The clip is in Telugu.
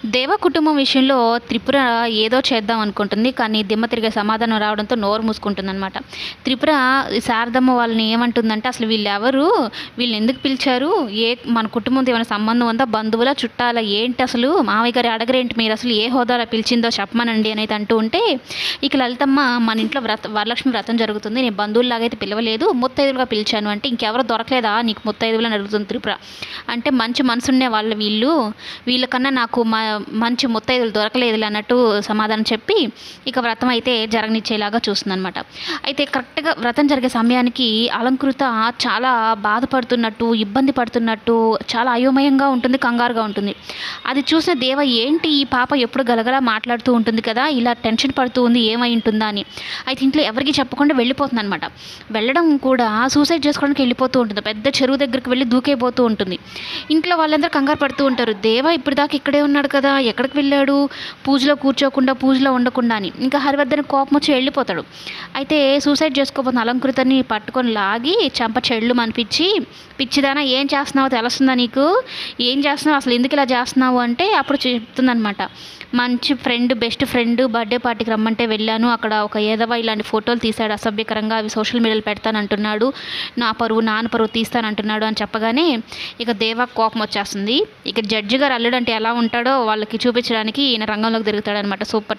దేవ కుటుంబం విషయంలో త్రిపుర ఏదో చేద్దాం అనుకుంటుంది. కానీ దిమ్మ తిరిగే సమాధానం రావడంతో నోరు మూసుకుంటుందనమాట. త్రిపుర శారదమ్మ వాళ్ళని ఏమంటుందంటే, "అసలు వీళ్ళెవరు? వీళ్ళనెందుకు పిలిచారు? మన కుటుంబంతో ఏమైనా సంబంధం ఉందా? బంధువులా? చుట్టాలా? ఏంటి అసలు? మావయ్య గారు అడగరేంటి మీరసలు? ఏ హోదాలో పిలిచిందో చెప్పమనండి" అనైతే అంటూ ఉంటే, ఇక లలితమ్మ, "మన ఇంట్లో వరలక్ష్మి వ్రతం జరుగుతుంది. నేను బంధువుల్లాగైతే పిలవలేదు. ముత్తైదువులుగా పిలిచాను" అంటే, "ఇంకెవరో దొరకలేదా నీకు ముత్తైదువులని?" అడుగుతుంది త్రిపుర. అంటే, "మంచి మనసుండే వాళ్ళు వీళ్ళు. వీళ్ళకన్నా నాకు మంచి ముత్తైదులు దొరకలేదులే" అన్నట్టు సమాధానం చెప్పి ఇక వ్రతం అయితే జరగనిచ్చేలాగా చూస్తుందనమాట. అయితే కరెక్ట్‌గా వ్రతం జరిగే సమయానికి అలంకృత చాలా బాధపడుతున్నట్టు, ఇబ్బంది పడుతున్నట్టు, చాలా అయోమయంగా ఉంటుంది, కంగారుగా ఉంటుంది. అది చూసిన దేవ, ఏంటి ఈ పాప ఎప్పుడు గలగలా మాట్లాడుతూ ఉంటుంది కదా, ఇలా టెన్షన్ పడుతూ ఉంది, ఏమై ఉంటుందా అని. అయితే ఇంట్లో ఎవరికీ చెప్పకుండా వెళ్ళిపోతుందనమాట. వెళ్ళడం కూడా సూసైడ్ చేసుకోవడానికి వెళ్ళిపోతూ ఉంటుంది. పెద్ద చెరువు దగ్గరికి వెళ్ళి దూకైపోతూ ఉంటుంది. ఇంట్లో వాళ్ళందరూ కంగారు పడుతూ ఉంటారు. దేవ ఇప్పటిదాకా ఇక్కడే ఉన్నాడు కదా, ఎక్కడికి వెళ్ళాడు? పూజలో కూర్చోకుండా, పూజలో ఉండకుండా అని. ఇంకా హరివర్ధన్ కోపం వచ్చి వెళ్ళిపోతాడు. అయితే సూసైడ్ చేసుకోబోతున్న అలంకృతని పట్టుకొని లాగి చెంప చెళ్ళు మనిపించి, "పిచ్చిదానా, ఏం చేస్తున్నావో తెలుస్తుందా నీకు? ఏం చేస్తున్నావు అసలు, ఎందుకు ఇలా చేస్తున్నావు" అంటే అప్పుడు చెప్తుందనమాట. "మంచి ఫ్రెండ్, బెస్ట్ ఫ్రెండ్ బర్త్డే పార్టీకి రమ్మంటే వెళ్ళాను. అక్కడ ఒక ఏదవ ఇలాంటి ఫోటోలు తీశాడు అసభ్యకరంగా, అవి సోషల్ మీడియాలో పెడతానంటున్నాడు. నా పరువు, నాన్న పరువు తీస్తానంటున్నాడు" అని చెప్పగానే ఇక దేవాకి కోపం వచ్చేస్తుంది. ఇక జడ్జి గారు అల్లుడంటే ఎలా ఉంటాడో వాళ్ళకి చూపించడానికి ఈయన రంగంలోకి దిగుతాడనమాట. Super twist.